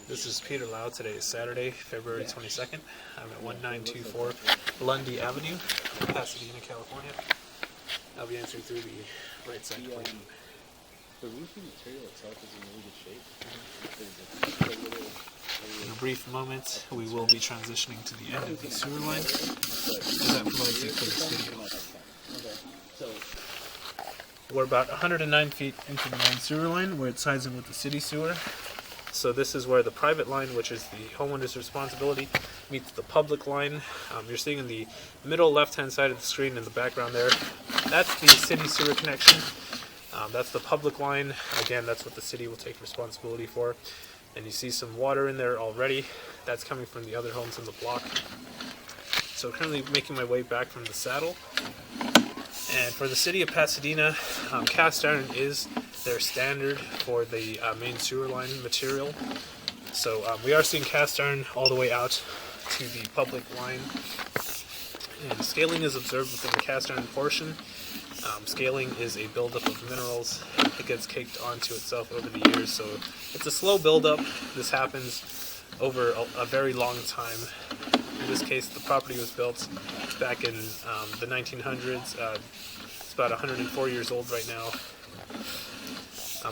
This is Peter Lau. Today is Saturday, February 22nd. I'm at 1924 Lundy Avenue, Pasadena, California. I'll be answering through the right side plane. The roofing material itself is in really good shape. In a brief moment, we will be transitioning to the end of the sewer line, as that provides you for this video. We're about 109 feet into the main sewer line, where it ties in with the city sewer. So this is where the private line, which is the homeowner's responsibility, meets the public line. You're seeing in the middle left-hand side of the screen in the background there, that's the city sewer connection. That's the public line. Again, that's what the city will take responsibility for. And you see some water in there already. That's coming from the other homes in the block. So currently making my way back from the saddle. And for the city of Pasadena, cast iron is their standard for the main sewer line material. So we are seeing cast iron all the way out to the public line. And scaling is observed within the cast iron portion. Scaling is a buildup of minerals that gets caked onto itself over the years. So it's a slow buildup. This happens over a very long time. In this case, the property was built back in the 1900s. It's about 104 years old right now.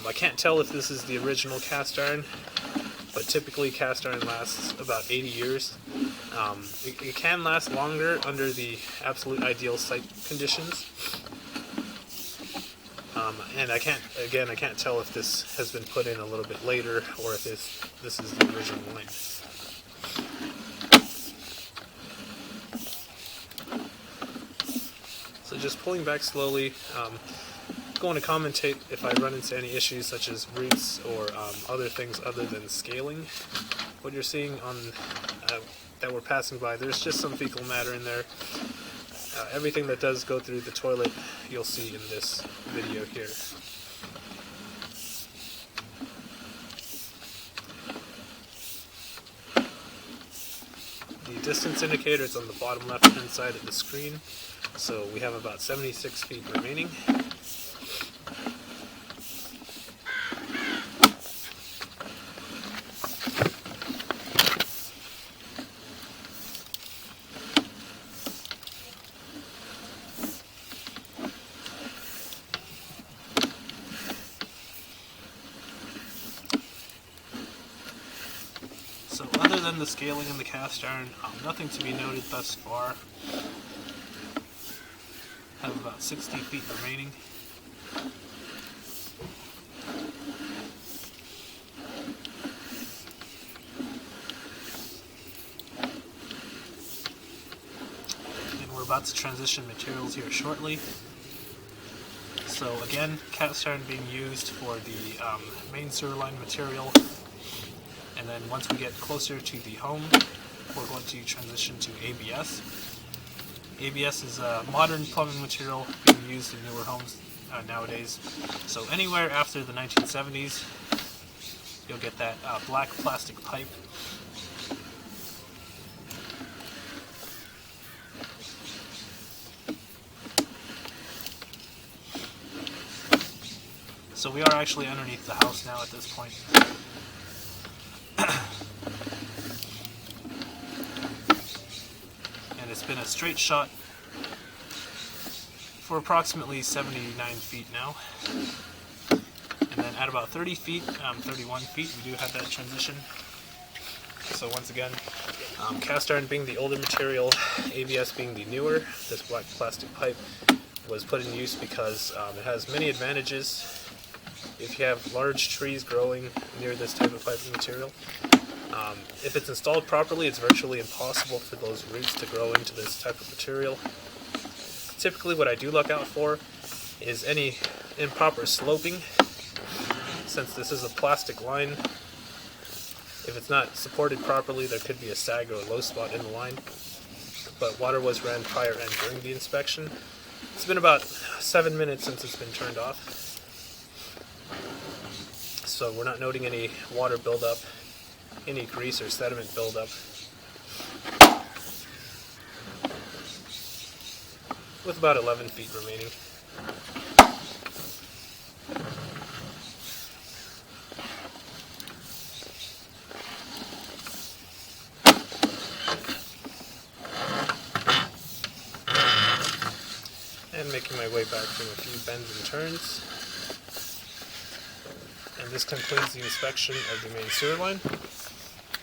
I can't tell if this is the original cast iron, but typically cast iron lasts about 80 years. It can last longer under the absolute ideal site conditions. And I can't tell if this has been put in a little bit later or if this is the original line. So just pulling back slowly, going to commentate if I run into any issues such as roots or other things other than scaling. What you're seeing on that we're passing by, there's just some fecal matter in there. Everything that does go through the toilet, you'll see in this video here. The distance indicator is on the bottom left-hand side of the screen, so we have about 76 feet remaining. So other than the scaling and the cast iron, nothing to be noted thus far. Have about 60 feet remaining. And we're about to transition materials here shortly. So again, cast iron being used for the main sewer line material. And then once we get closer to the home, we're going to transition to ABS. ABS is a modern plumbing material being used in newer homes nowadays. So anywhere after the 1970s, you'll get that black plastic pipe. So we are actually underneath the house now at this point. And it's been a straight shot for approximately 79 feet now. And then at about 30 feet, 31 feet, we do have that transition. So once again, cast iron being the older material, ABS being the newer, this black plastic pipe was put in use because it has many advantages. If you have large trees growing near this type of piping material, if it's installed properly, it's virtually impossible for those roots to grow into this type of material. Typically what I do look out for is any improper sloping. Since this is a plastic line, if it's not supported properly, there could be a sag or a low spot in the line. But water was ran prior and during the inspection. It's been about 7 minutes since it's been turned off. So we're not noting any water buildup, any grease or sediment buildup. With about 11 feet remaining. And making my way back through a few bends and turns. And this concludes the inspection of the main sewer line.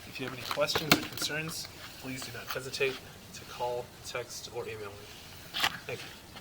If you have any questions or concerns, please do not hesitate to call, text, or email me. Thank you.